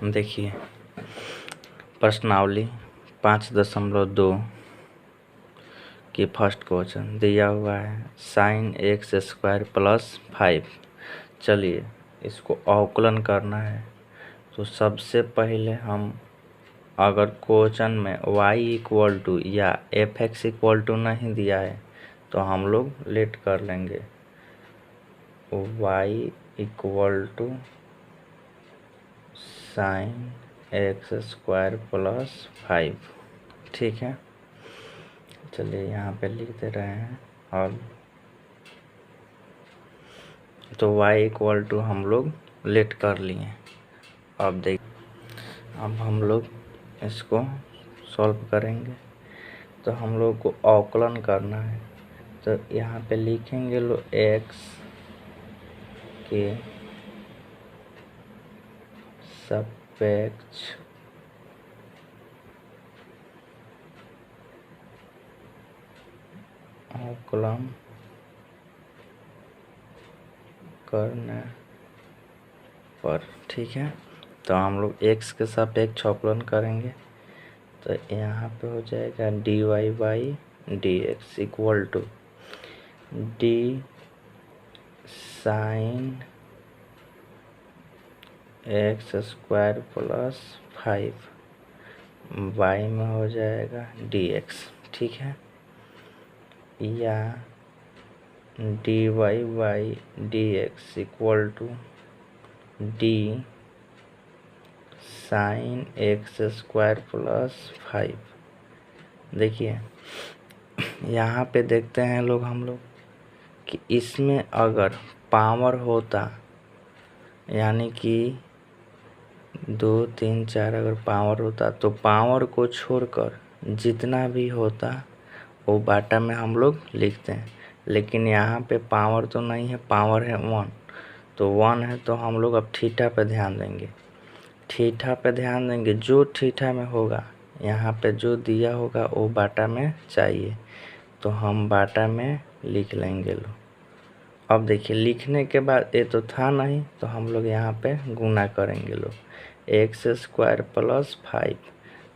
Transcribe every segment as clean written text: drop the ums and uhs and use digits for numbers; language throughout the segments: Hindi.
देखिए प्रश्नावली 5.2 की फर्स्ट क्वेश्चन दिया हुआ है साइन एक्स स्क्वायर प्लस 5। चलिए इसको अवकलन करना है। तो सबसे पहले हम अगर क्वेश्चन में y इक्वल टू या एफ एक्स इक्वल टू नहीं दिया है तो हम लोग लेट कर लेंगे y equal to sine x square plus 5। ठीक है, चलिए यहाँ पे लिख दे रहे हैं। और तो y इक्वल टू हम लोग लेट कर लिए। अब हम लोग इसको सॉल्व करेंगे। तो हम लोग को अवकलन करना है। तो यहाँ पे लिखेंगे लो x के सापेक्ष अवकलन करने पर। ठीक है, तो हम लोग x के सापेक्ष अवकलन करेंगे। तो यहाँ पे हो जाएगा dy by D x equal to d sine x square plus 5 y में हो जाएगा dx। ठीक है, या dy by D x equal to d sine x square plus 5। देखिए यहाँ पे देखते हैं हम लोग कि इसमें अगर पावर होता, यानी कि 2 3 4 अगर पावर होता तो पावर को छोड़कर जितना भी होता वो बाटा में हम लोग लिखते हैं। लेकिन यहाँ पे पावर तो नहीं है, पावर है 1। तो 1 है तो हम लोग अब थीटा पे ध्यान देंगे। थीटा पे ध्यान देंगे, जो थीटा में होगा यहाँ पे जो दिया होगा वो बाटा में चाहिए, तो हम बाटा में लिख लेंगे लो। अब देखिए लिखने के बाद ये तो था नहीं, तो हम लोग यहाँ पे गुना करेंगे लो एक्स स्क्वायर प्लस 5।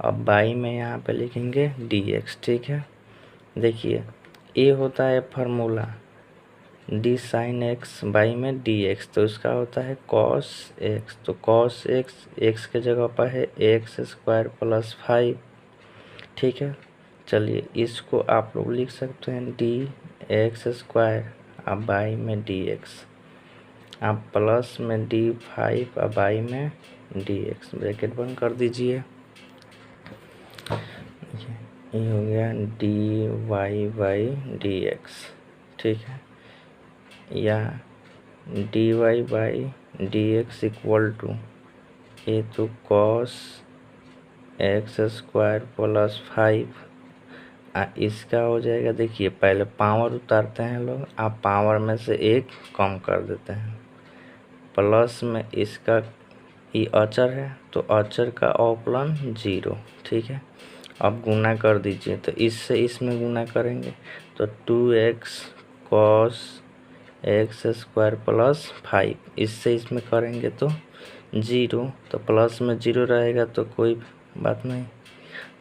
अब बाई में यहाँ पे लिखेंगे dx। ठीक है, देखिए ये होता है formula D sine x by में dx, तो इसका होता है cos x। तो cos x के जगह पर है एक्स स्क्वायर प्लस 5। ठीक है, चलिए इसको आप लोग लिख सकते हैं डी एक्स स्क्वायर अब बाई में dx, आप प्लस में d5 अब बाई में dx। ब्रैकेट बंद कर दीजिए। ये हो गया dy बाई dx। ठीक है, या dy by dx equal to ये तो cos एक्स स्क्वायर प्लस 5। इसका हो जाएगा, देखिए पहले पावर उतारते हैं लोग, आप पावर में से एक कम कर देते हैं। प्लस में इसका ये अचर है तो अचर का अवकलन 0। ठीक है, अब गुना कर दीजिए। तो इससे इसमें गुना करेंगे तो 2x cos x square plus 5। इससे इसमें करेंगे तो 0, तो प्लस में 0 रहेगा तो कोई बात नहीं,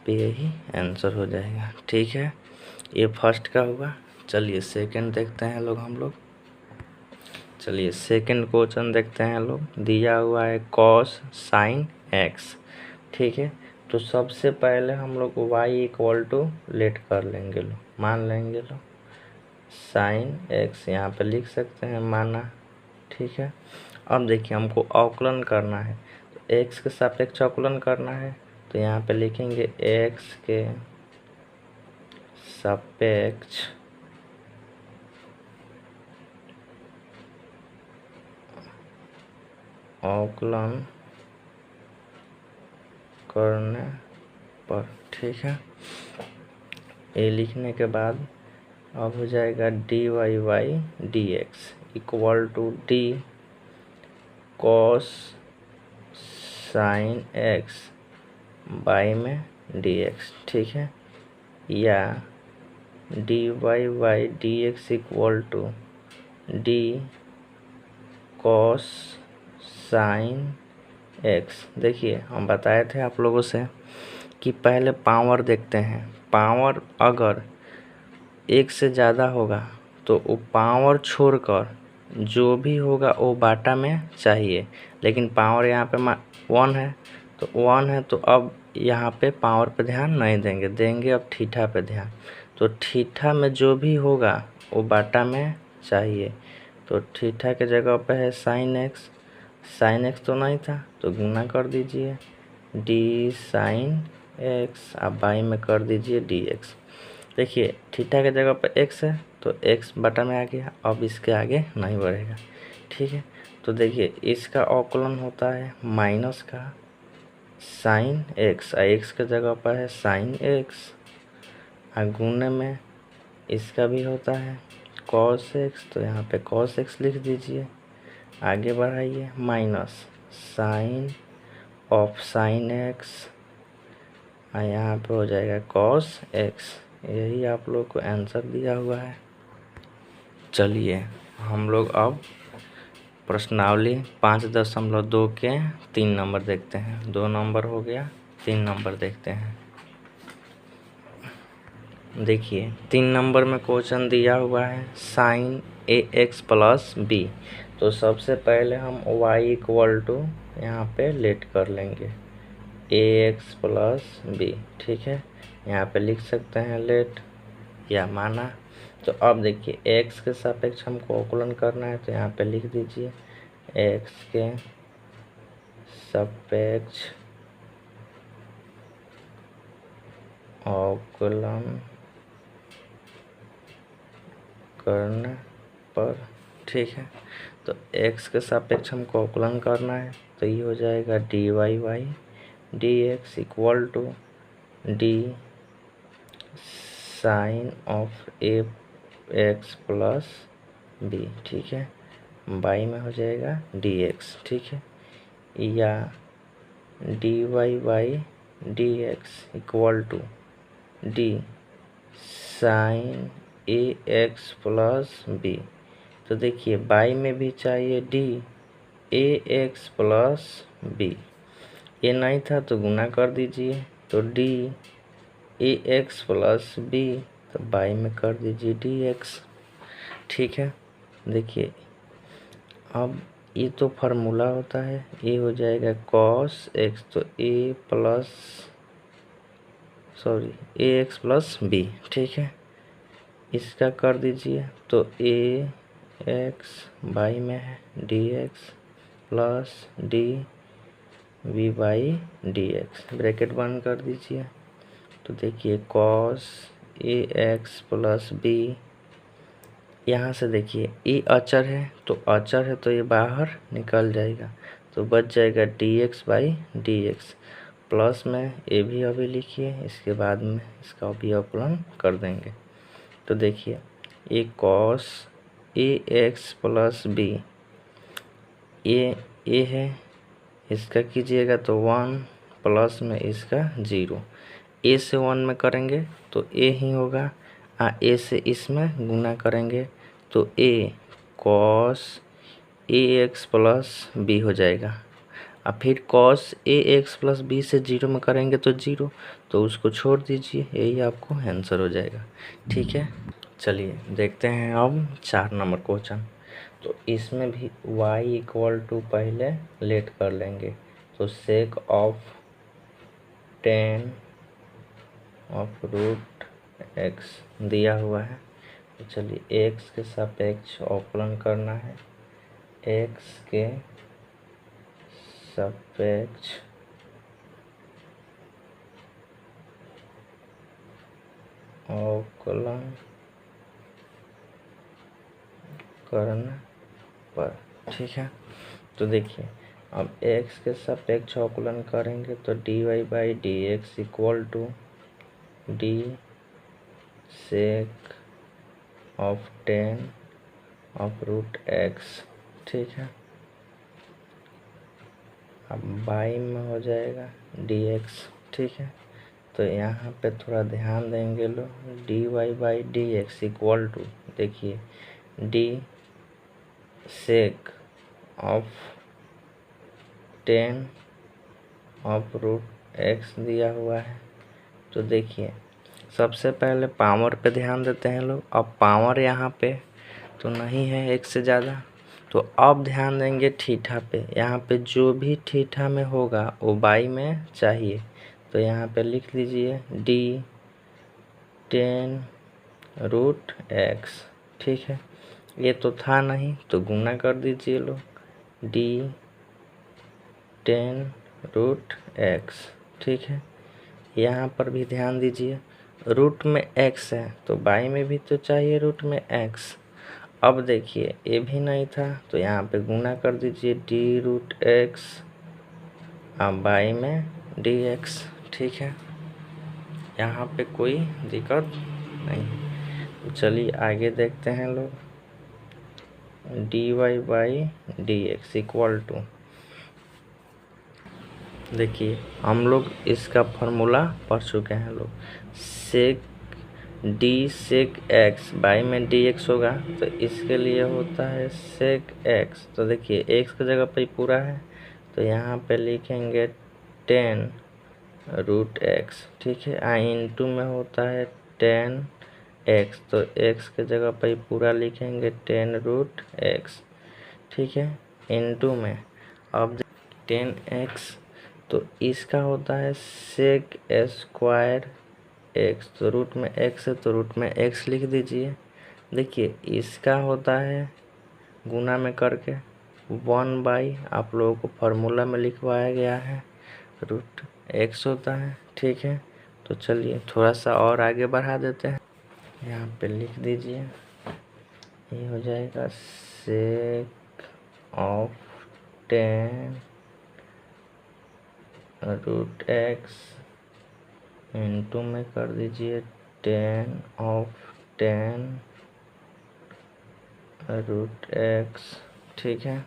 तो यही आंसर हो जाएगा। ठीक है, ये फर्स्ट का हुआ। चलिए सेकंड देखते हैं हम लोग। चलिए सेकंड क्वेश्चन देखते हैं दिया हुआ है cos साइन एक्स। ठीक है, तो सबसे पहले हम लोग y इक्वल टू लेट कर लेंगे मान लेंगे साइन एक्स यहाँ पे लिख सकते हैं माना। ठीक है, अब देखिए हमको अवकलन करना है, तो x के सापेक्ष अवकलन करना है। तो यहाँ पे लिखेंगे x के सापेक्ष अवकलन करने पर। ठीक है, ये लिखने के बाद अब हो जाएगा dy by D x equal to d cos sine x by में dx। ठीक है, या dy by D x equal to d cos sine x. देखिए हम बताए थे आप लोगों से कि पहले पावर देखते हैं, पावर अगर एक से ज़्यादा होगा तो वो पावर छोड़कर जो भी होगा वो बाटा में चाहिए, लेकिन पावर यहाँ पे 1 है तो 1 है, तो अब यहाँ पे पावर पे ध्यान नहीं देंगे, देंगे अब थीटा पे ध्यान। तो थीटा में जो भी होगा वो बाटा में चाहिए, तो थीटा के जगह पे है साइन एक्स, साइन एक्स तो नहीं था तो गुना कर दीजिए डी साइन एक्स, अब बाई में कर दीजिए डी एक्स। देखिए थीटा के जगह पर एक्स है तो एक्स बटा में आ गया, अब इसके आगे नहीं बढ़ेगा, ठीक है। तो देखिए इसका अवकलन होता है माइनस का साइन एक्स, एक्स के जगह पर है साइन एक्स, गुणे में इसका भी होता है कॉस एक्स, तो यहाँ पे कॉस एक्स लिख दीजिए, आगे बढ़ाइए minus sine of sine x, यहाँ पे हो जाएगा कॉस एक्स। यही आप लोग को आंसर दिया हुआ है। चलिए हम लोग अब प्रश्नावली 5.2 के 3 नंबर देखते हैं। 2 नंबर हो गया, 3 नंबर देखते हैं। देखिए 3 नंबर में क्वेश्चन दिया हुआ है sign a x plus b. तो सबसे पहले हम y इक्वल टू यहाँ पे लेट कर लेंगे ए एक्स प्लस बी, ठीक है। यहाँ पे लिख सकते हैं लेट या माना। तो अब देखिए x के सापेक्ष हमको अवकलन करना है, तो यहाँ पे लिख दीजिए x के सापेक्ष अवकलन करने पर, ठीक है। तो x के सापेक्ष हमको अवकलन करना है, तो ये हो जाएगा d Y by D x equal to d sine of a x plus b, ठीक है, बाई में हो जाएगा डी एक्स, ठीक है, या d Y by D x equal to d sine a x plus b. तो देखिए बाई में भी चाहिए d a x plus b, ये नहीं था तो गुना कर दीजिए, तो d a x plus b, तो बाई में कर दीजिए डी एक्स, ठीक है। देखिए अब ये तो फार्मूला होता है, ये हो जाएगा कॉस एक्स, तो ए एक्स प्लस बी, ठीक है। इसका कर दीजिए, तो ए एक्स बाई में है d x plus d v by D x, bracket बंद कर दीजिए। तो देखिए cos a x plus b, यहाँ से देखिए ए अचर है, तो अचर है तो ये बाहर निकल जाएगा, तो बच जाएगा D x by D x, plus में ए भी अभी लिखिए, इसके बाद में इसका भी अवकलन कर देंगे। तो देखिए ए cos a x plus B, ए है, इसका कीजिएगा तो 1 प्लस में इसका 0, ए से 1 में करेंगे तो ए ही होगा, ए से इसमें गुना करेंगे तो ए cos a x plus B हो जाएगा, अब फिर cos a x plus B से 0 में करेंगे तो 0, तो उसको छोड़ दीजिए, यही आपको आंसर हो जाएगा, ठीक है। चलिए देखते हैं अब 4 नंबर क्वेश्चन। तो इसमें भी y इक्वल टू पहले लेट कर लेंगे, तो sec of 10 of root x दिया हुआ है, तो चलिए x के सापेक्ष अवकलन करना है, x के सापेक्ष अवकलन करने पर, ठीक है। तो देखिए अब x के सापेक्ष अवकलन करेंगे तो d Y by D x equal to d sec of 10 of root x, ठीक है। अब बाई में हो जाएगा डी एक्स, ठीक है। तो यहाँ पे थोड़ा ध्यान देंगे लोग, D Y by D x equal to, देखिए D sec of 10 of root x दिया हुआ है। तो देखिए सबसे पहले पावर पे ध्यान देते हैं लोग। अब पावर यहाँ पे तो नहीं है एक से ज़्यादा, तो अब ध्यान देंगे थीटा पे। यहाँ पे जो भी थीटा में होगा वो बाई में चाहिए। तो यहाँ पे लिख लीजिए डी 10 रूट एक्स। ठीक है, ये तो था नहीं तो गुना कर दीजिए लोग, डी 10 रूट एक्स। ठीक है, यहाँ पर भी ध्यान दीजिए रूट में एक्स है तो बाई में भी तो चाहिए रूट में एक्स। अब देखिए ये भी नहीं था तो यहाँ पे गुना कर दीजिए डी रूट एक्स, अब बाई में डी एक्स। ठीक है, यहाँ पे कोई दिक्कत नहीं। तो चलिए आगे देखते हैं लोग, D Y by D x equal to, देखिए हम लोग इसका फॉर्मूला पढ़ चुके हैं लोग, sec d sec x by में डी एक्स होगा तो इसके लिए होता है सेक एक्स। तो देखिए एक्स की जगह पे पूरा है तो यहाँ पे लिखेंगे 10 रूट एक्स। ठीक है, इंटू में होता है 10 एक्स, तो एक्स के जगह पे पूरा लिखेंगे 10 रूट एक्स। ठीक है, इंटू में अब 10 एक्स तो इसका होता है सेक स्क्वायर एक्स, तो रूट में एक्स है तो रूट में एक्स लिख दीजिए। देखिए इसका होता है गुना में करके 1 बाई, आप लोगों को फार्मूला में लिखवाया गया है रूट एक्स होता है। ठीक है, तो चलिए थोड़ा सा और आगे बढ़ा देते हैं, यहाँ पे लिख दीजिए, ये हो जाएगा sec of 10 root x into में कर दीजिए 10 ऑफ 10 रूट एक्स। ठीक है,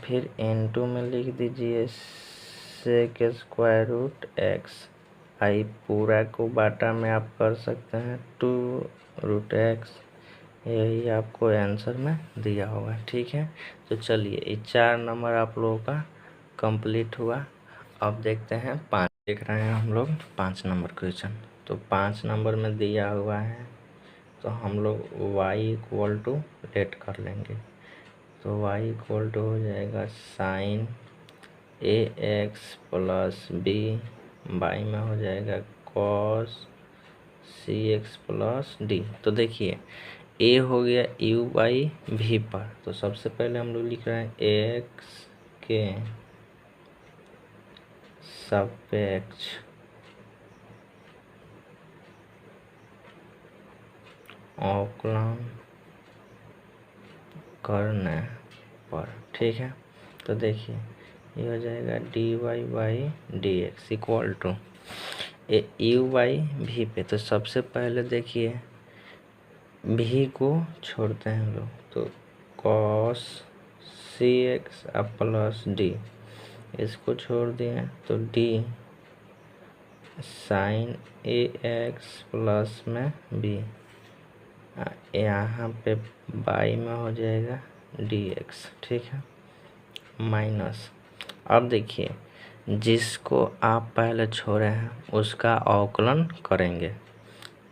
फिर इंटू में लिख दीजिए सेक स्क्वायर रूट एक्स। आई पूरा को बाटा में आप कर सकते हैं 2 रूट एक्स, यही आपको आंसर में दिया होगा। ठीक है, तो चलिए ये 4 नंबर आप लोगों का कंप्लीट हुआ। अब देखते हैं 5, देख रहे हैं हम लोग 5 नंबर क्वेश्चन। तो 5 नंबर में दिया हुआ है तो हम लोग y इक्वल टू लेट कर लेंगे। तो y इक्वल टू हो जाएगा sine a x plus b, by में हो जाएगा cos c x plus d. तो देखिए ए हो गया यू बाई भी पर, तो सबसे पहले हम लोग लिख रहे हैं एक्स के सापेक्ष अवकलन करने पर। ठीक है, तो देखिए ये हो जाएगा d Y by D x equal to a u by भी पे। तो सबसे पहले देखिए भी को छोड़ते हैं हम लोग, तो cos c x plus D, इसको छोड़ दिए तो D sine a x plus में बी, यहाँ पे बाई में हो जाएगा डी एक्स। ठीक है, माइनस, अब देखिए जिसको आप पहले छोड़े हैं उसका अवकलन करेंगे,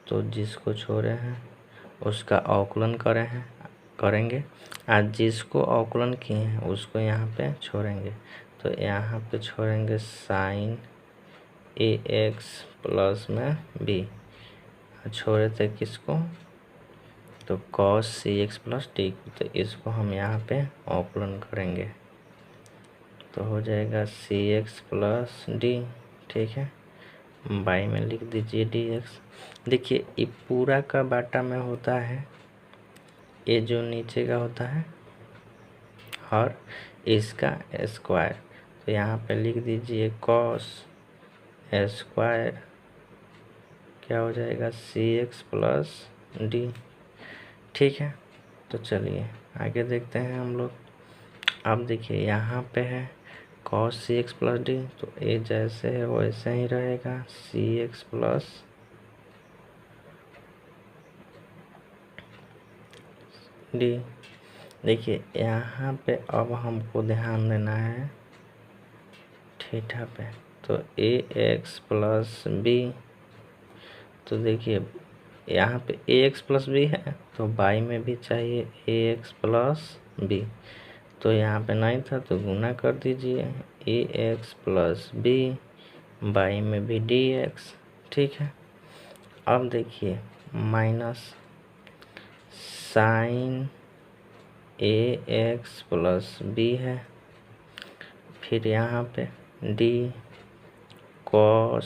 तो जिसको छोड़े हैं उसका अवकलन करेंगे आज जिसको अवकलन किए हैं उसको यहाँ पे छोड़ेंगे। तो यहाँ पे छोड़ेंगे साइन ए एक्स प्लस में बी, छोड़े थे किसको, तो cos c x plus d, तो इसको हम यहाँ पे अवकलन करेंगे तो हो जाएगा सी एक्स प्लस डी। ठीक है, बाई में लिख दीजिए डी एक्स। देखिए ये पूरा का बाटा में होता है, ये जो नीचे का होता है और इसका स्क्वायर, तो यहाँ पे लिख दीजिए कॉस स्क्वायर क्या हो जाएगा सी एक्स प्लस डी। ठीक है, तो चलिए आगे देखते हैं हम लोग। अब देखिए यहाँ पे है cos c x plus d, तो ये जैसे है वैसे ही रहेगा सी एक्स प्लस डी। देखिए यहाँ पे अब हमको ध्यान देना है थीटा पे, तो ए एक्स प्लस बी, तो देखिए यहाँ पे ए एक्स प्लस बी है तो बाई में भी चाहिए ए एक्स प्लस बी, तो यहाँ पे नहीं था तो गुना कर दीजिए ए एक्स प्लस बी, बाई में भी डी एक्स। ठीक है, अब देखिए minus sign a x plus B है, फिर यहाँ पे D cos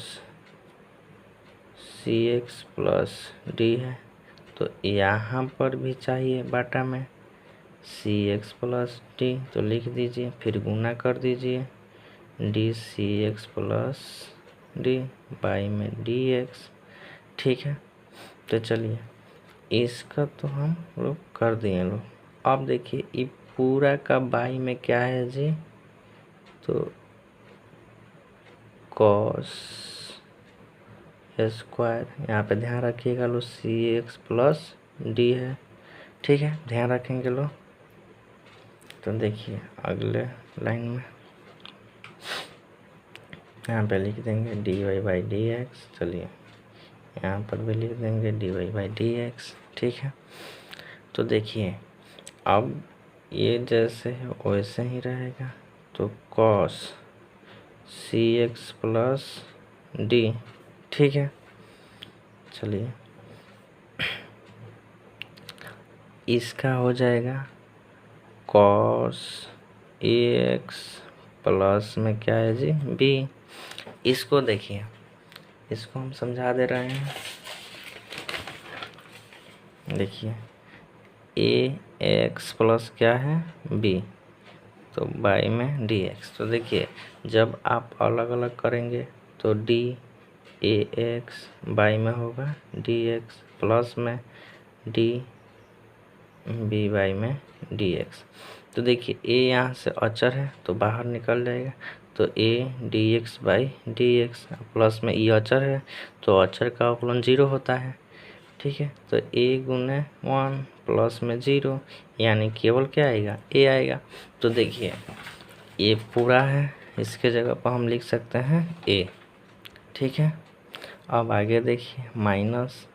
c x plus d है, तो यहाँ पर भी चाहिए बाटा में सी एक्स प्लस डी, तो लिख दीजिए, फिर गुना कर दीजिए d c x plus d, by में डी एक्स। ठीक है, तो चलिए इसका तो हम लोग कर दिए लोग। अब देखिए ये पूरा का बाई में क्या है जी, तो कॉस स्क्वायर, यहाँ पे ध्यान रखिएगा लो सी एक्स प्लस डी है। ठीक है, ध्यान रखेंगे लो। तो देखिए अगले लाइन में यहाँ पे लिख देंगे d Y by D x, चलिए यहाँ पर भी लिख देंगे d Y by D x. ठीक है, तो देखिए अब ये जैसे है वैसे ही रहेगा, तो cos c x plus d. ठीक है, चलिए इसका हो जाएगा कॉस ए एक्स प्लस में क्या है जी बी। इसको देखिए, इसको हम समझा दे रहे हैं। देखिए ए एक्स प्लस क्या है बी, तो बाई में डी एक्स, तो देखिए जब आप अलग अलग करेंगे तो डी ए एक्स बाई में होगा डी एक्स प्लस में डी बी बाई में डी एक्स। तो देखिए ए यहाँ से अचर है तो बाहर निकल जाएगा, तो A D x by D x, plus में ई अचर है तो अचर का अवकलन 0 होता है। ठीक है, तो ए गुने 1 प्लस में 0, यानी केवल क्या आएगा ए आएगा। तो देखिए ये पूरा है, इसके जगह पर हम लिख सकते हैं ए। ठीक है, अब आगे देखिए माइनस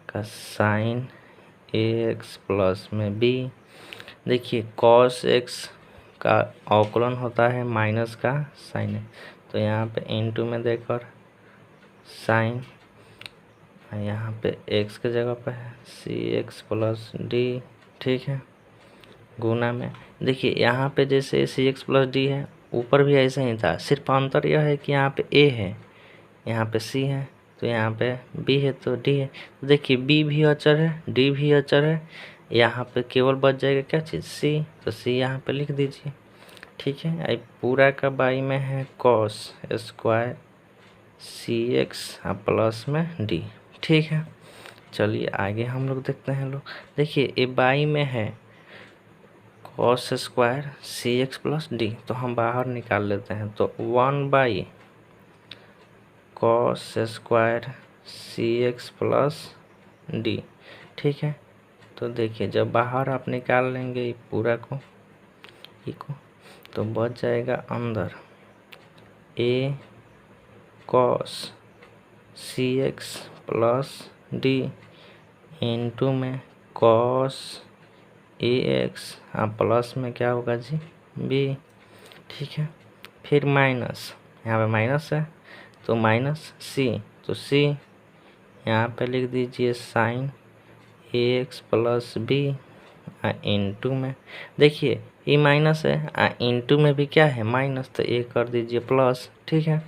का साइन ए एक्स प्लस में बी। देखिए कॉस एक्स का अवकलन होता है माइनस का साइन है, तो यहाँ पे इनटू में देकर साइन, यहाँ पे एक्स के जगह पे है सी एक्स प्लस डी। ठीक है, गुना में देखिए यहाँ पे जैसे सी एक्स प्लस डी है ऊपर भी ऐसे ही था, सिर्फ अंतर यह है कि यहाँ पे ए है यहाँ पे सी है, तो यहाँ पे बी है तो डी है। तो देखिए बी भी अचर है डी भी अचर है, यहाँ पे केवल बच जाएगा क्या चीज़ सी, तो सी यहाँ पे लिख दीजिए। ठीक है, अब पूरा का बाई में है cos square c x plus में डी। ठीक है, चलिए आगे हम लोग देखते हैं लोग। देखिए ए बाई में है cos square c x plus d, तो हम बाहर निकाल लेते हैं, तो 1 by cos square c x plus d. ठीक है, तो देखिए जब बाहर आप निकाल लेंगे पूरा को तो बच जाएगा अंदर ए cos c x plus D into में कॉस ए एक्स प्लस में क्या होगा जी बी। ठीक है, फिर माइनस, यहाँ पे माइनस है तो माइनस सी, तो सी यहाँ पे लिख दीजिए sign a x plus B into में, देखिए ये माइनस है इंटू में भी क्या है माइनस, तो ये कर दीजिए प्लस। ठीक है,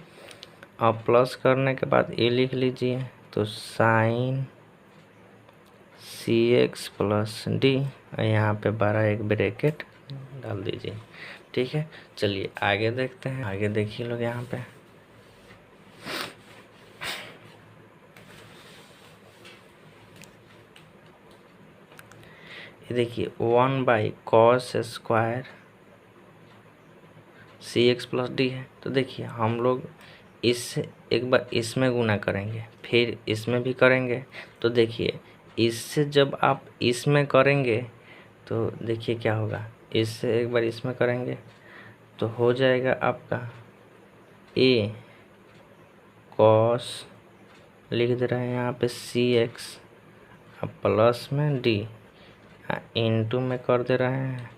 अब प्लस करने के बाद ये लिख लीजिए, तो साइन सी एक्स प्लस डी, यहाँ पे 12 एक ब्रैकेट डाल दीजिए। ठीक है, चलिए आगे देखते हैं। आगे देखिए लोग यहाँ पे ये देखिए 1 by cos square c x plus d है, तो देखिए हम लोग इससे एक बार इसमें गुना करेंगे फिर इसमें भी करेंगे, तो देखिए इससे जब आप इसमें करेंगे तो देखिए क्या होगा, इससे एक बार इसमें करेंगे तो हो जाएगा आपका ए कॉस लिख दे रहे हैं यहाँ पे सी एक्स, प्लस में डी इंटू में कर दे रहे हैं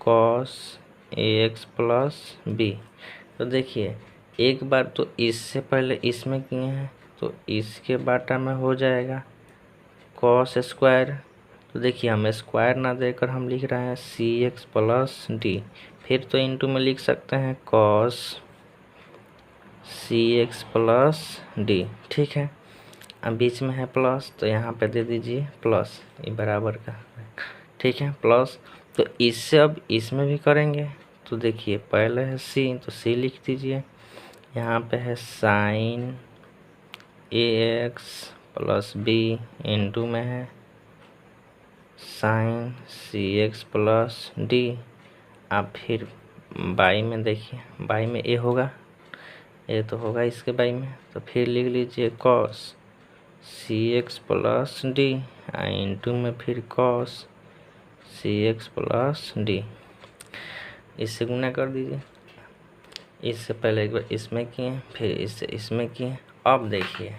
cos a x plus b. तो देखिए एक बार तो इससे पहले इसमें किए हैं तो इसके बाटा में हो जाएगा कॉस स्क्वायर। तो देखिए हम स्क्वायर ना देकर हम लिख रहे हैं सी एक्स प्लस डी, फिर तो इंटू में लिख सकते हैं cos c x plus d. ठीक है, अब बीच में है प्लस तो यहाँ पे दे दीजिए प्लस, ये बराबर का। ठीक है प्लस, तो इससे अब इसमें भी करेंगे तो देखिए पहले है सी तो सी लिख दीजिए, यहाँ पे है sign a x plus B into में है साइन सी एक्स प्लस डी। अब फिर बाई में देखिए, बाई में ए होगा, ए तो होगा इसके बाई में, तो फिर लिख लीजिए cos c x plus D into में फिर cos c x plus D. इससे गुना कर दीजिए, इससे पहले एक बार इसमें किए फिर इससे इसमें किए। अब देखिए,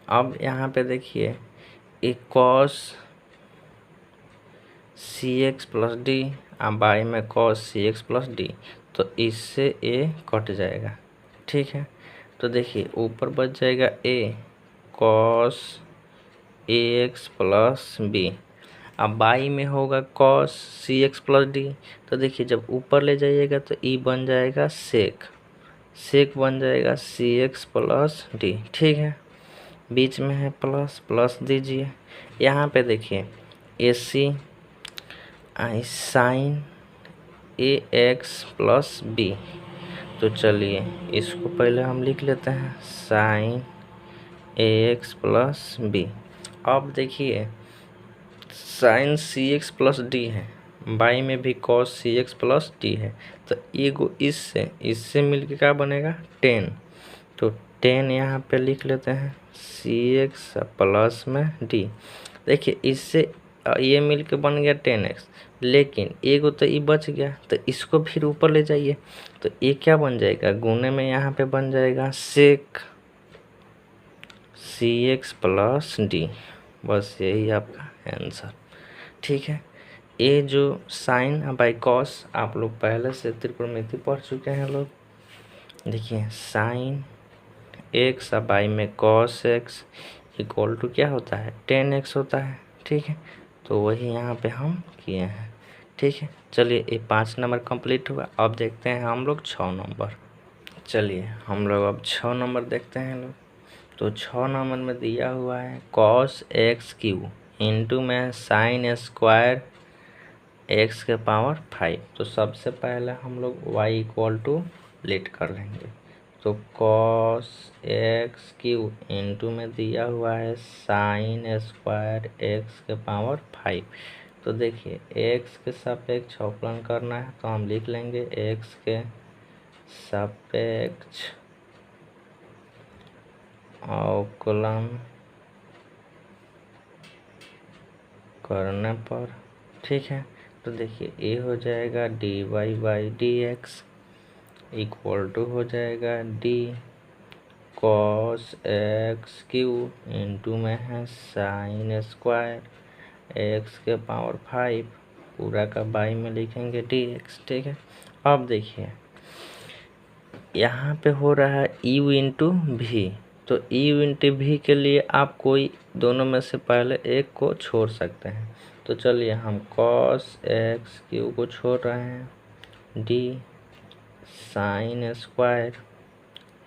अब यहाँ पे देखिए एक cos c x plus d by में cos c x plus d, तो इससे ए कट जाएगा। ठीक है, तो देखिए ऊपर बच जाएगा ए cos a x plus B, अब बाई में होगा cos c x plus d. तो देखिए जब ऊपर ले जाइएगा तो ई बन जाएगा सेक, सेक बन जाएगा सी एक्स प्लस डी। ठीक है, बीच में है प्लस, प्लस दीजिए। यहाँ पे देखिए ए सी sign a x plus b, तो चलिए इसको पहले हम लिख लेते हैं sign a x plus B. अब देखिए साइन सी एक्स प्लस डी है, बाई में भी cos c x plus d है, तो एगो इससे मिलके क्या बनेगा 10, तो 10 यहाँ पे लिख लेते हैं सी एक्स प्लस में डी। देखिए इससे ये मिलके बन गया 10x, लेकिन एगो तो ये बच गया, तो इसको फिर ऊपर ले जाइए तो ये क्या बन जाएगा गुने में, यहाँ पे बन जाएगा सेक सी एक्स प्लस डी। बस यही आपका आंसर। ठीक है, ये जो साइन बाई कॉस आप लोग पहले से त्रिकोणमिति पढ़ चुके हैं लोग। देखिए साइन एक्स बाई में कॉस एक्स इक्वल टू क्या होता है 10x होता है। ठीक है, तो वही यहाँ पे हम किए हैं। ठीक है, चलिए ये 5 नंबर कंप्लीट हुआ। अब देखते हैं हम लोग 6 नंबर। चलिए हम लोग अब 6 नंबर देखते हैं लोग। तो 6 नंबर में दिया हुआ है कॉस एक्स क्यू इंटू में साइन स्क्वायर एक्स के पावर 5। तो सबसे पहले हम लोग वाई इक्वल टू लेट कर लेंगे, तो कॉस एक्स क्यू इंटू में दिया हुआ है साइन स्क्वायर एक्स के पावर 5। तो देखिए एक्स के सापेक्ष अवकलन करना है तो हम लिख लेंगे एक्स के सापेक्ष अवकलन करने पर। ठीक है, तो देखिए ए हो जाएगा d Y by D x equal to हो जाएगा d cos x q into में है साइन स्क्वायर एक्स के पावर 5 पूरा का बाई में लिखेंगे डी एक्स। ठीक है, अब देखिए यहाँ पे हो रहा है यू इंटू भी, तो यू इंटू भी के लिए आप कोई दोनों में से पहले एक को छोड़ सकते हैं। तो चलिए हम कॉस एक्स क्यू को छोड़ रहे हैं डी साइन स्क्वायर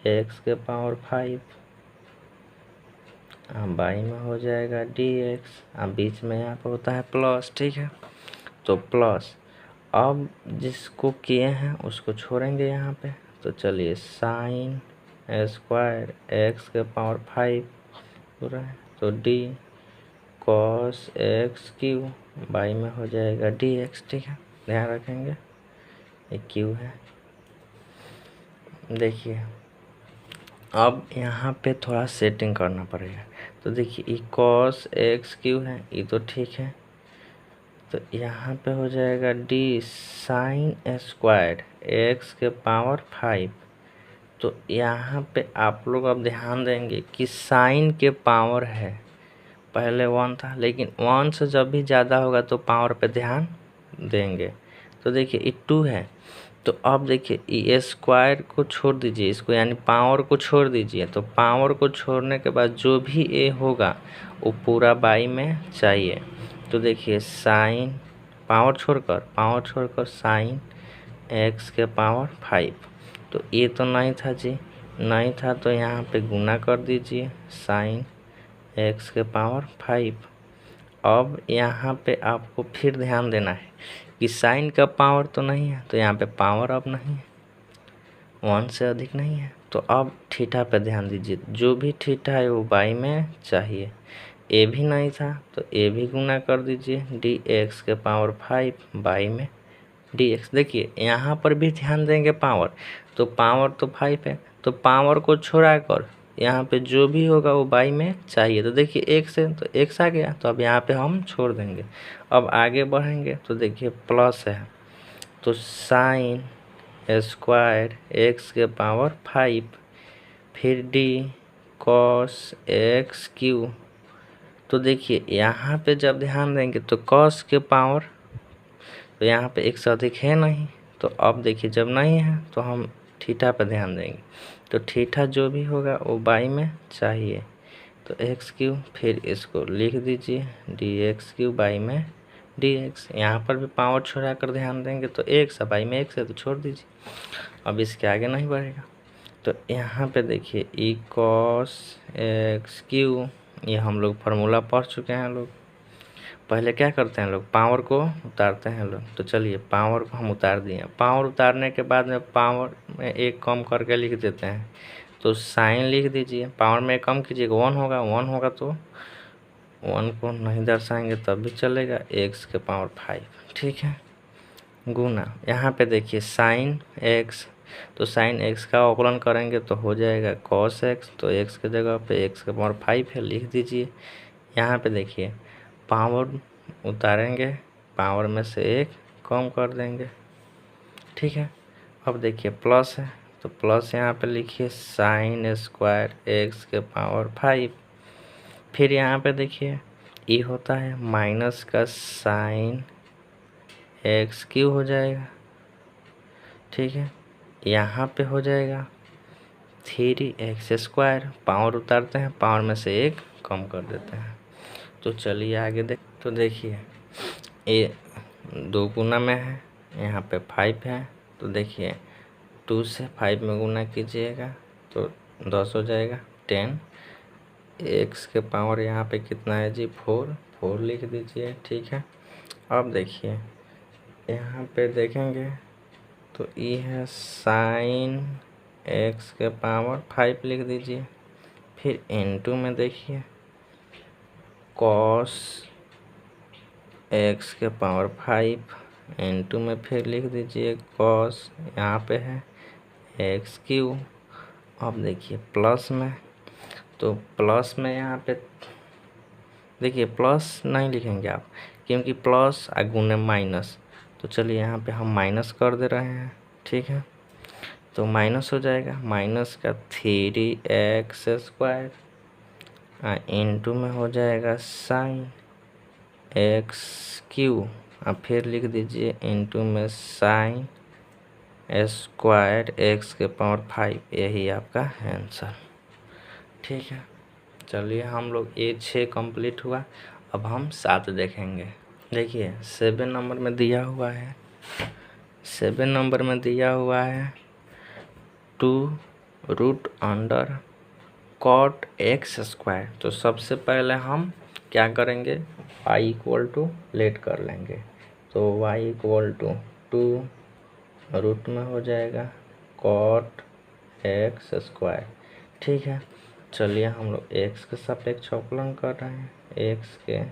एक्स के पावर 5 बाई में हो जाएगा डी एक्स, बीच में यहाँ पर होता है प्लस। ठीक है, तो प्लस अब जिसको किए हैं उसको छोड़ेंगे यहाँ पे, तो चलिए साइन स्क्वायर एक्स के पावर 5 पूरा है, तो D cos x Q by में हो जाएगा डी एक्स। ठीक है, ध्यान रखेंगे ये क्यू है। देखिए अब यहाँ पे थोड़ा सेटिंग करना पड़ेगा, तो देखिए ये कॉस एक्स क्यू है, ये तो ठीक है, तो यहाँ पे हो जाएगा डी साइन स्क्वायर एक्स के पावर 5। तो यहाँ पे आप लोग अब ध्यान देंगे कि साइन के पावर है, पहले 1 था लेकिन 1 से जब भी ज़्यादा होगा तो पावर पे ध्यान देंगे। तो देखिए ये 2 है, तो अब देखिए ये स्क्वायर को छोड़ दीजिए, इसको यानी पावर को छोड़ दीजिए। तो पावर को छोड़ने के बाद जो भी ए होगा वो पूरा बाई में चाहिए। तो देखिए साइन पावर छोड़कर साइन एक्स के पावर 5। तो ये तो नहीं था जी, नहीं था, तो यहाँ पे गुना कर दीजिए साइन एक्स के पावर 5। अब यहाँ पे आपको फिर ध्यान देना है कि साइन का पावर तो नहीं है, तो यहाँ पे पावर अब नहीं है, 1 से अधिक नहीं है। तो अब थीटा पे ध्यान दीजिए, जो भी थीटा है वो बाई में चाहिए। ए भी नहीं था तो ए भी गुना कर दीजिए डी एक्स के पावर 5 बाई में डी एक्स। देखिए यहाँ पर भी ध्यान देंगे पावर, तो पावर तो 5 है, तो पावर को छोड़ा कर यहाँ पे जो भी होगा वो बाई में चाहिए। तो देखिए एक्स है तो एक्स आ गया, तो अब यहाँ पे हम छोड़ देंगे। अब आगे बढ़ेंगे तो देखिए प्लस है, तो साइन स्क्वायर एक्स के पावर 5 फिर डी कॉस एक्स क्यू। तो देखिए यहाँ पे जब ध्यान देंगे तो कॉस के पावर, तो यहाँ पे एक से अधिक है नहीं, तो अब देखिए जब नहीं है तो हम थीटा पर ध्यान देंगे। तो थीटा जो भी होगा वो बाई में चाहिए। तो एक्स क्यू, फिर इसको लिख दीजिए डी एक्स क्यू बाई में डी एक्स। यहाँ पर भी पावर छोड़ा कर ध्यान देंगे तो एक्स है, बाई में एक्स है तो छोड़ दीजिए, अब इसके आगे नहीं बढ़ेगा। तो यहाँ पे देखिए ई कॉस एक्स क्यू, ये हम लोग फार्मूला पढ़ चुके हैं लोग। पहले क्या करते हैं लोग, पावर को उतारते हैं लोग। तो चलिए पावर को हम उतार दिए, पावर उतारने के बाद में पावर में एक कम करके लिख देते हैं। तो साइन लिख दीजिए, पावर में कम कीजिएगा, 1 होगा तो 1 को नहीं दर्शाएंगे तब भी चलेगा, एक्स के पावर 5, ठीक है। गुना यहाँ पे देखिए साइन एक्स, तो साइन एक्स का अवकलन करेंगे तो हो जाएगा कॉस एक्स, तो एक्स की जगह पे एक्स के पावर 5 है, लिख दीजिए। यहाँ पे देखिए पावर उतारेंगे, पावर में से एक कम कर देंगे, ठीक है। अब देखिए प्लस है, तो प्लस यहाँ पे लिखिए साइन स्क्वायर एक्स के पावर 5। फिर यहाँ पे देखिए ये होता है माइनस का साइन एक्स क्यू हो जाएगा, ठीक है। यहाँ पे हो जाएगा 3x स्क्वायर, पावर उतारते हैं, पावर में से एक कम कर देते हैं। तो चलिए आगे देख, तो देखिए ये 2 गुना में है, यहाँ पे 5 है, तो देखिए 2 से 5 में गुना कीजिएगा तो 10 हो जाएगा, 10। एक्स के पावर यहाँ पे कितना है जी, 4 लिख दीजिए, ठीक है। अब देखिए यहाँ पे देखेंगे तो ये है साइन एक्स के पावर 5 लिख दीजिए। फिर इनटू में देखिए कॉस एक्स के पावर 5 इनटू में फिर लिख दीजिए कॉस, यहाँ पे है एक्स क्यू। अब देखिए प्लस में, तो प्लस में यहाँ पे देखिए प्लस नहीं लिखेंगे आप, क्योंकि प्लस गुने माइनस। तो चलिए यहाँ पे हम माइनस कर दे रहे हैं, ठीक है। तो माइनस हो जाएगा, माइनस का 3x स्क्वायर इनटू में हो जाएगा साइन एक्स क्यू, अब फिर लिख दीजिए इनटू में साइन स्क्वायर एक्स के पावर 5, यही आपका आंसर, ठीक है। चलिए हम लोग ये 6 कंप्लीट हुआ, अब हम 7 देखेंगे। देखिए 7 नंबर में दिया हुआ है, 7 नंबर में दिया हुआ है 2√अंडर कॉट एक्स स्क्वायर। तो सबसे पहले हम क्या करेंगे, y इक्वल टू लेट कर लेंगे, तो y इक्वल टू 2 रूट में हो जाएगा कॉट एक्स स्क्वायर, ठीक है। चलिए हम लोग x के सापेक्ष अवकलन कर रहे हैं, x के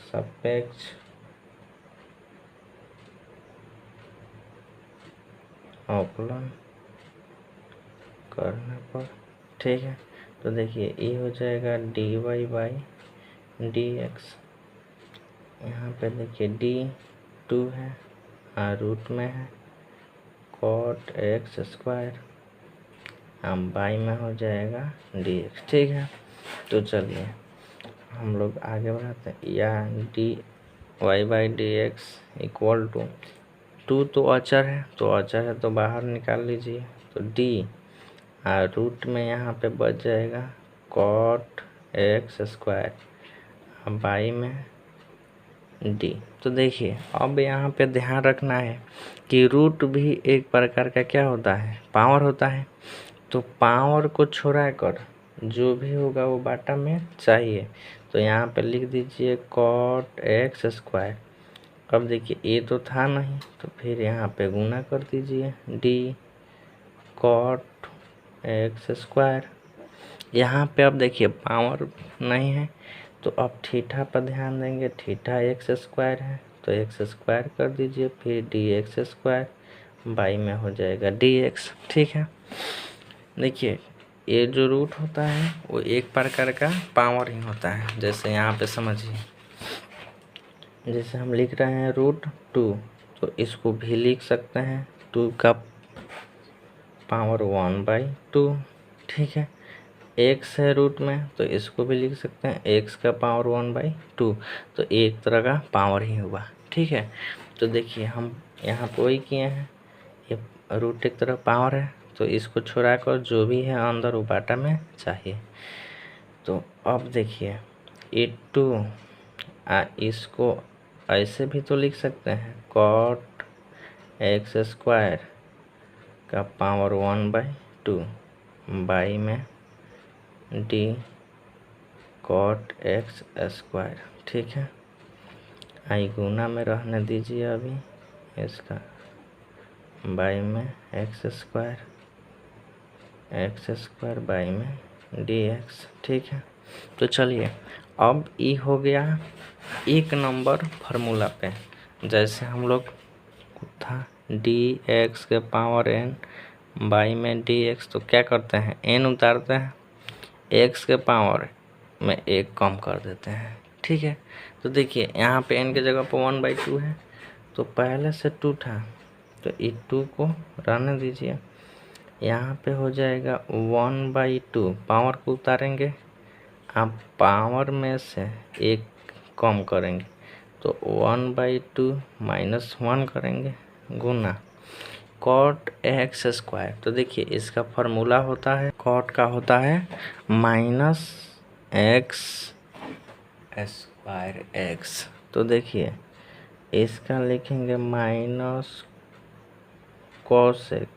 सापेक्ष अवकलन करने पर, ठीक है। तो देखिए ये हो जाएगा dy बाई dx। यहाँ पे देखिए d 2 है और रूट में है cot x स्क्वायर, हम बाई में हो जाएगा dx। ठीक है, तो चलिए हम लोग आगे बढ़ाते हैं। या dy by dx equal to 2 तो अचर है, तो बाहर निकाल लीजिए, तो d और रूट में यहाँ पे बच जाएगा cot x स्क्वायर, बाई में d। तो देखिए अब यहाँ पे ध्यान रखना है कि रूट भी एक प्रकार का क्या होता है, पावर होता है। तो पावर को छोड़ा कर जो भी होगा वो बाटा में चाहिए, तो यहाँ पे लिख दीजिए cot x स्क्वायर। अब देखिए ये तो था नहीं, तो फिर यहाँ पे गुना कर दीजिए d cot x स्क्वायर। यहाँ पे अब देखिए पावर नहीं है, तो अब थीटा पर ध्यान देंगे, थीटा एक्स स्क्वायर है तो एक्स स्क्वायर कर दीजिए, फिर डी एक्स स्क्वायर बाई में हो जाएगा डी एक्स। ठीक है, देखिए ये जो रूट होता है वो एक प्रकार का पावर ही होता है। जैसे यहाँ पे समझिए, जैसे हम लिख रहे हैं रूट 2, तो इसको भी लिख सकते हैं 2 का पावर 1/2। ठीक है, एक्स है रूट में तो इसको भी लिख सकते हैं एक्स का पावर 1/2, तो एक तरह का पावर ही हुआ। ठीक है, तो देखिए हम यहाँ पे वही किए हैं, ये रूट एक तरह पावर है, तो इसको छोड़ा कर जो भी है अंदर वो बाटा में चाहिए। तो अब देखिए ये 2 इसको ऐसे भी तो लिख सकते हैं cot x स्क्वायर का पावर 1/2 बाई में d cot x स्क्वायर। ठीक है, आई गुना में रहने दीजिए अभी इसका, बाई में x स्क्वायर बाई में dx। ठीक है, तो चलिए अब ये हो गया 1 नंबर फार्मूला पे। जैसे हम लोग था dx के पावर n बाई में dx, तो क्या करते हैं n उतारते हैं, x के पावर में 1 कम कर देते हैं। ठीक है, तो देखिए यहाँ पे n के जगह पर 1/2 है, तो पहले से 2 था तो ये 2 को रहने दीजिए, यहाँ पे हो जाएगा 1/2, पावर को उतारेंगे, आप पावर में से 1 कम करेंगे तो 1/2 -1 करेंगे गुना cot x स्क्वायर। तो देखिए इसका फार्मूला होता है, cot का होता है -x स्क्वायर x। तो देखिए इसका लिखेंगे -cosec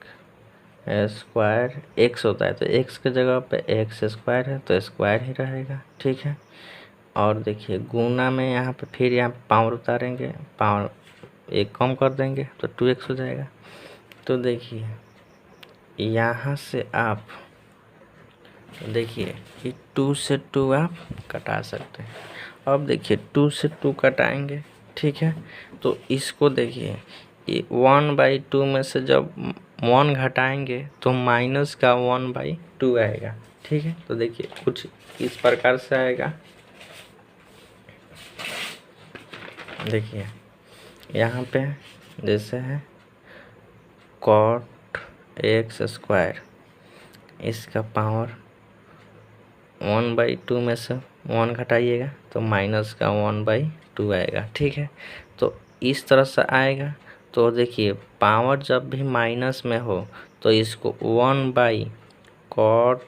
स्क्वायर x होता है, तो x के जगह पे x स्क्वायर है तो स्क्वायर ही रहेगा। ठीक है, और देखिए गुना में यहाँ पे फिर यहाँ पावर उतारेंगे, पावर 1 कम कर देंगे तो 2x हो जाएगा। तो देखिए यहाँ से आप देखिए कि 2 से 2 आप कटा सकते हैं। अब देखिए 2 से 2 कटाएंगे। ठीक है, तो इसको देखिए 1/2 में से जब 1 घटाएंगे तो माइनस का 1/2 आएगा। ठीक है, तो देखिए कुछ इस प्रकार से आएगा। देखिए यहाँ पे जैसे है cot x स्क्वायर, इसका पावर 1/2 में से 1 घटाइएगा तो माइनस का 1/2 आएगा। ठीक है, तो इस तरह से आएगा। तो देखिए पावर जब भी माइनस में हो तो इसको 1/cot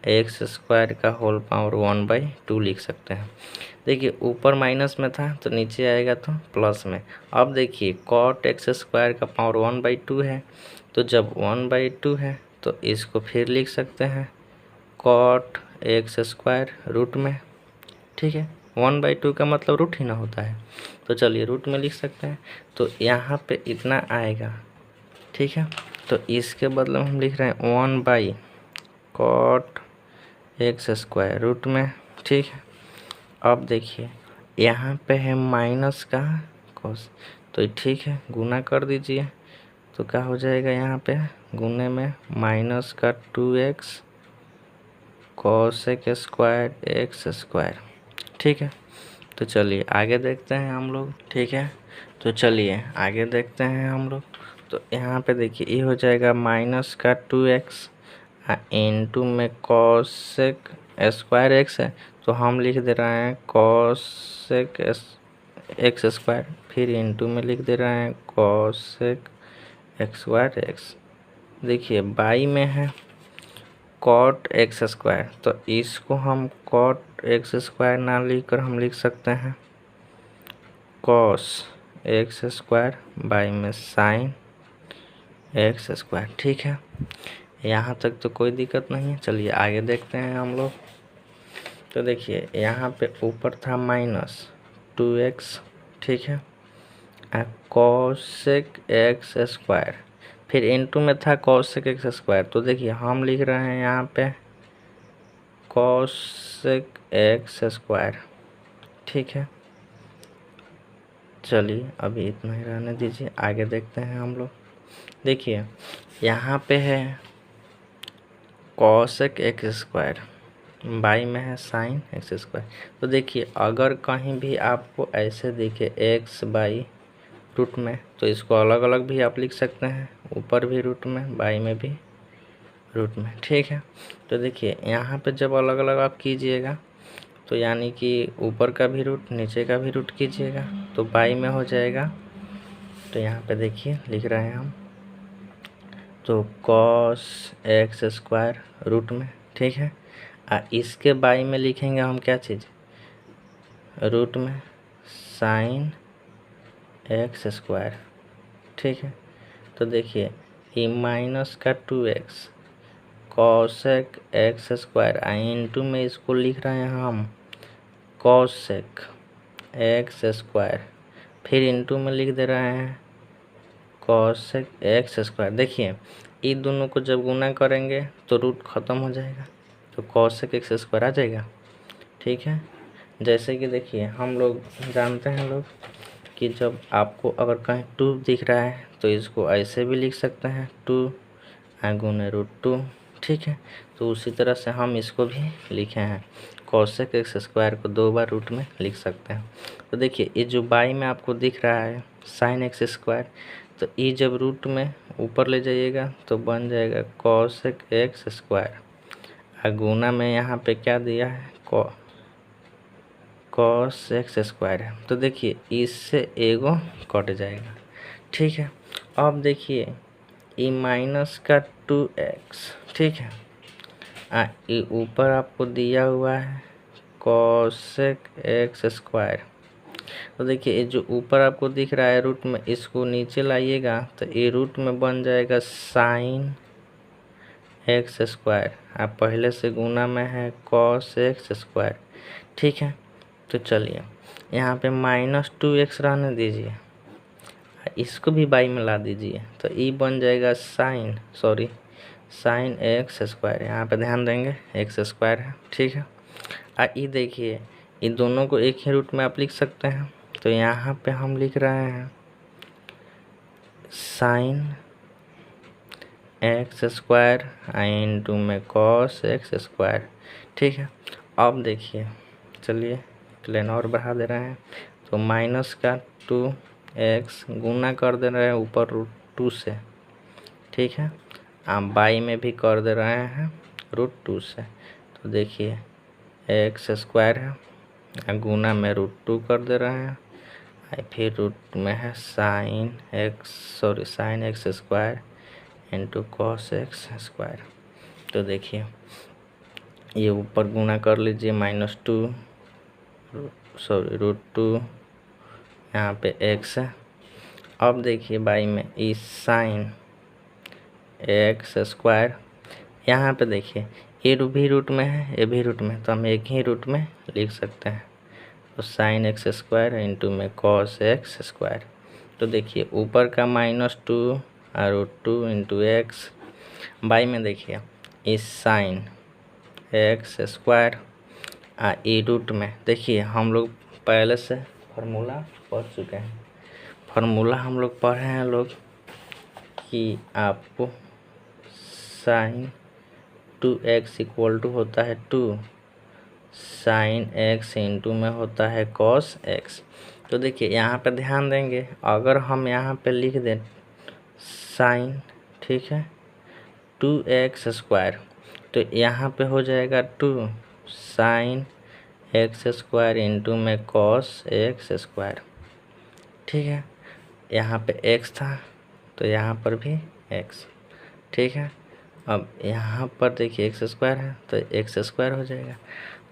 x स्क्वायर का होल पावर 1/2 लिख सकते हैं। देखिए ऊपर माइनस में था तो नीचे आएगा तो प्लस में। अब देखिए cot x स्क्वायर का पावर 1/2 है, तो जब 1/2 है तो इसको फिर लिख सकते हैं cot x स्क्वायर रूट में। ठीक है, 1/2 का मतलब रूट ही ना होता है, तो चलिए रूट में लिख सकते हैं। तो यहाँ पे इतना आएगा। ठीक है, तो इसके बदले में हम लिख रहे हैं 1/cot x स्क्वायर रूट में। ठीक है, अब देखिए यहाँ पे है माइनस का cos, तो ठीक है गुना कर दीजिए, तो क्या हो जाएगा यहाँ पे गुने में माइनस का 2x cosec square x square. ठीक है, तो चलिए आगे देखते हैं हम लोग। ठीक है, तो चलिए आगे देखते हैं हम लोग। तो यहाँ पे देखिए ये हो जाएगा माइनस का 2x इंटू में कॉसेक स्क्वायर एक्स है, तो हम लिख दे रहे हैं कॉसेक एक्स स्क्वायर, फिर इंटू में लिख दे रहे हैं कॉसेक एक्स स्क्वायर एक्स। देखिए बाई में है कॉट एक्स स्क्वायर, तो इसको हम कॉट एक्स स्क्वायर ना लिखकर हम लिख सकते हैं कॉस एक्स स्क्वायर बाई में साइन एक्स स्क्वायर। ठीक है, यहाँ तक तो कोई दिक्कत नहीं है। चलिए आगे देखते हैं हम लोग। तो देखिए यहाँ पे ऊपर था माइनस 2x, ठीक है, कॉसेक एक्स स्क्वायर, फिर इनटू में था कॉसेक एक्स स्क्वायर, तो देखिए हम लिख रहे हैं यहाँ पे कॉसेक एक्स स्क्वायर। ठीक है, चलिए अभी इतना ही रहने दीजिए, आगे देखते हैं हम लोग। देखिए यहाँ पे है कॉसेक एक्स स्क्वायर, बाई में है साइन एक्स स्क्वायर। तो देखिए अगर कहीं भी आपको ऐसे दिखे एक्स बाई रूट में, तो इसको अलग अलग भी आप लिख सकते हैं, ऊपर भी रूट में, बाई में भी रूट में। ठीक है, तो देखिए यहाँ पे जब अलग अलग आप कीजिएगा, तो यानी कि ऊपर का भी रूट नीचे का भी रूट कीजिएगा तो बाई में हो जाएगा। तो यहाँ पे देखिए लिख रहे हैं हम, तो कॉस एक्स स्क्वायर रूट में। ठीक है, इसके बाई में लिखेंगे हम क्या चीज़, रूट में साइन एक्स स्क्वायर। ठीक है, तो देखिए ये माइनस का 2x cosec x square into में इसको लिख रहे हैं हम कॉसेक एक्स स्क्वायर, फिर इंटू में लिख दे रहे हैं कॉसेक एक्स स्क्वायर। देखिए ये दोनों को जब गुना करेंगे तो रूट ख़त्म हो जाएगा, तो कॉसेक एक्स स्क्वायर आ जाएगा। ठीक है, जैसे कि देखिए हम लोग जानते हैं लोग कि जब आपको अगर कहीं 2 दिख रहा है तो इसको ऐसे भी लिख सकते हैं 2 गुने √2। ठीक है, तो उसी तरह से हम इसको भी लिखे हैं कॉसेक एक्स स्क्वायर को 2 बार रूट में लिख सकते हैं। तो देखिए ये जो बाई में आपको दिख रहा है साइन एक्स स्क्वायर, तो ये जब रूट में ऊपर ले जाइएगा तो बन जाएगा कॉसेक एक्स स्क्वायर, गुना में यहाँ पे क्या दिया है कॉस एक्स स्क्वायर है। तो देखिए इससे एगो कट जाएगा। ठीक है, अब देखिए ये माइनस का 2x, ठीक है, ये ऊपर आपको दिया हुआ है कॉसेक एक्स स्क्वायर। तो देखिए ये जो ऊपर आपको दिख रहा है रूट में, इसको नीचे लाइएगा तो ये रूट में बन जाएगा साइन एक्स स्क्वायर, आप पहले से गुना में है कॉस एक्स स्क्वायर। ठीक है, तो चलिए यहाँ पे माइनस 2x रहने दीजिए, इसको भी बाई में ला दीजिए, तो ये बन जाएगा साइन एक्स स्क्वायर। यहाँ पे ध्यान देंगे एक्स स्क्वायर है। ठीक है, ये देखिए ये दोनों को एक ही रूट में आप लिख सकते हैं, तो यहाँ पे हम लिख रहे हैं साइन एक्स स्क्वायर इंटू में कॉस एक्स स्क्वायर। ठीक है, अब देखिए चलिए प्लेन और बढ़ा दे रहे हैं, तो माइनस का 2x गुना कर दे रहे हैं ऊपर √2 से। ठीक है, आप बाई में भी कर दे रहे हैं √2 से, तो देखिए एक्स स्क्वायर है गुना में √2 कर दे रहे हैं, फिर रूट में है sign x square into cos x square. तो देखिए ये ऊपर गुना कर लीजिए -2 √2, यहाँ पे x है। अब देखिए बाई में इस साइन एक्स स्क्वायर, यहाँ पे देखिए ये भी रूट में है ये भी रूट में, तो हम एक ही रूट में लिख सकते हैं, तो साइन एक्स स्क्वायर इंटू में कॉस एक्स स्क्वायर। तो देखिए ऊपर का -2 √2 इंटू एक्स, बाई में देखिए इस साइन एक्स स्क्वायर ई रूट में। देखिए हम लोग पहले से फार्मूला पढ़ चुके हैं, फार्मूला हम लोग पढ़े हैं लोग कि आपको साइन 2x इक्वल टू होता है 2 साइन x इंटू में होता है कॉस x। तो देखिए यहाँ पे ध्यान देंगे, अगर हम यहाँ पे लिख दें साइन, ठीक है, 2x स्क्वायर, तो यहाँ पे हो जाएगा 2 साइन x स्क्वायर इंटू में कॉस x स्क्वायर, ठीक है। यहाँ पे x था तो यहाँ पर भी x, ठीक है। अब यहाँ पर देखिए x स्क्वायर है तो x स्क्वायर हो जाएगा।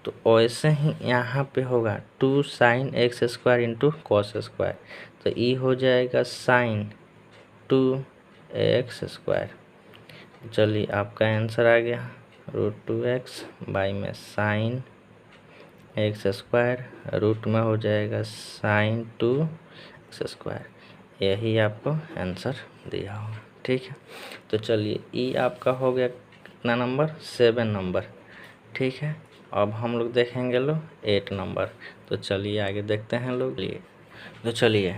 तो वैसे ही यहाँ पे होगा 2 sine x square into cos square, तो ये हो जाएगा साइन 2x स्क्वायर। चलिए आपका आंसर आ गया √2x बाई में साइन x स्क्वायर, रूट में हो जाएगा साइन 2x स्क्वायर। यही आपको आंसर दिया होगा, ठीक है। तो चलिए ये आपका हो गया कितना नंबर, 7 नंबर, ठीक है। अब हम लोग देखेंगे 8 नंबर। तो चलिए आगे देखते हैं लोग। तो चलिए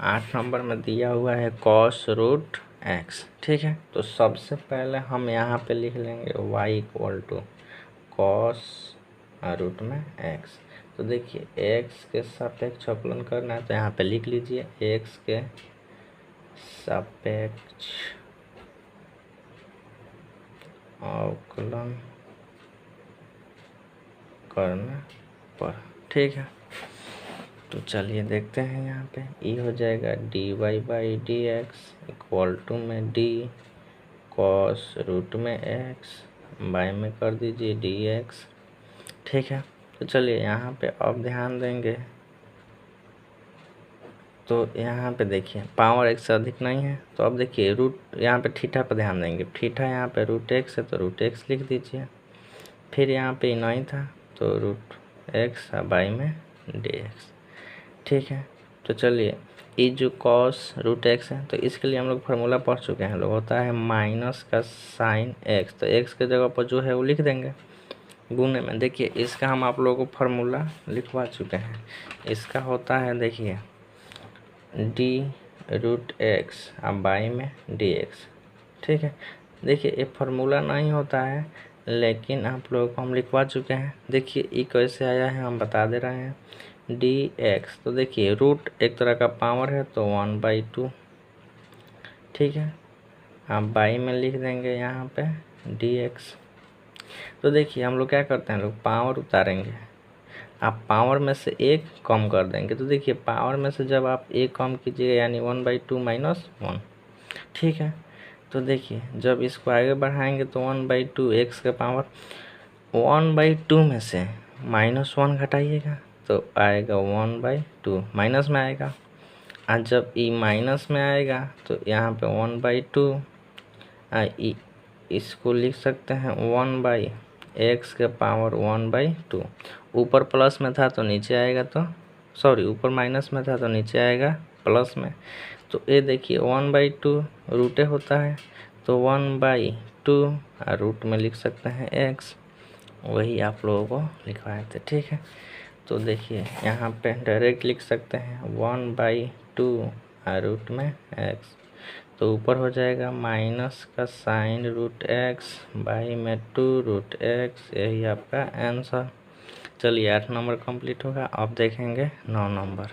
8 नंबर में दिया हुआ है कॉस रूट x, ठीक है। तो सबसे पहले हम यहाँ पे लिख लेंगे y equal to cos root में x। तो देखिए x के सापेक्ष अवकलन करना है, तो यहाँ पे लिख लीजिए x के सापेक्ष अवकलन करने पर, ठीक है। तो चलिए देखते हैं यहाँ पे ये हो जाएगा dy by D x equal to में d कॉस रूट में x बाई में कर दीजिए dx, ठीक है। तो चलिए यहाँ पे अब ध्यान देंगे, तो यहाँ पे देखिए पावर एक से अधिक नहीं है, तो अब देखिए रूट यहाँ पे थीटा पर ध्यान देंगे, थीटा यहाँ पे √x है तो √x लिख दीजिए। फिर यहाँ पे नहीं था तो √x बाई में dx, ठीक है। तो चलिए ये जो कॉस √x है तो इसके लिए हम लोग फार्मूला पढ़ चुके हैं लोग, होता है माइनस का साइन x, तो x के जगह पर जो है वो लिख देंगे गुणे में। देखिए इसका हम आप लोगों को फार्मूला लिखवा चुके हैं, इसका होता है देखिए d√x बाई में dx, ठीक है। देखिए ये फार्मूला नहीं होता है लेकिन आप लोगों को हम लिखवा चुके हैं। देखिए ये कैसे आया है हम बता दे रहे हैं, dx, तो देखिए रूट एक तरह का पावर है तो 1/2, ठीक है। आप बाई में लिख देंगे यहाँ पे dx। तो देखिए हम लोग क्या करते हैं, लोग पावर उतारेंगे, आप पावर में से एक कम कर देंगे। तो देखिए पावर में से जब आप एक कम कीजिएगा यानी 1/2 माइनस 1, ठीक है। तो देखिए जब इसको आगे बढ़ाएंगे तो 1/2 x के पावर 1/2 में से -1 घटाइएगा तो आएगा 1/2, माइनस में आएगा। और जब ई माइनस में आएगा तो यहाँ पे 1/2, इसको लिख सकते हैं 1/x के पावर 1/2। ऊपर प्लस में था तो नीचे आएगा, तो सॉरी ऊपर माइनस में था तो नीचे आएगा प्लस में। तो ये देखिए 1/2 रूटे होता है तो 1/2 और रूट में लिख सकते हैं x, वही आप लोगों को लिखवाए थे, ठीक है। तो देखिए यहाँ पे डायरेक्ट लिख सकते हैं 1/2 और रूट में x, तो ऊपर हो जाएगा माइनस का साइन √x बाई में 2√x, यही आपका आंसर। चलिए 8 नंबर कंप्लीट होगा। अब देखेंगे 9 नंबर।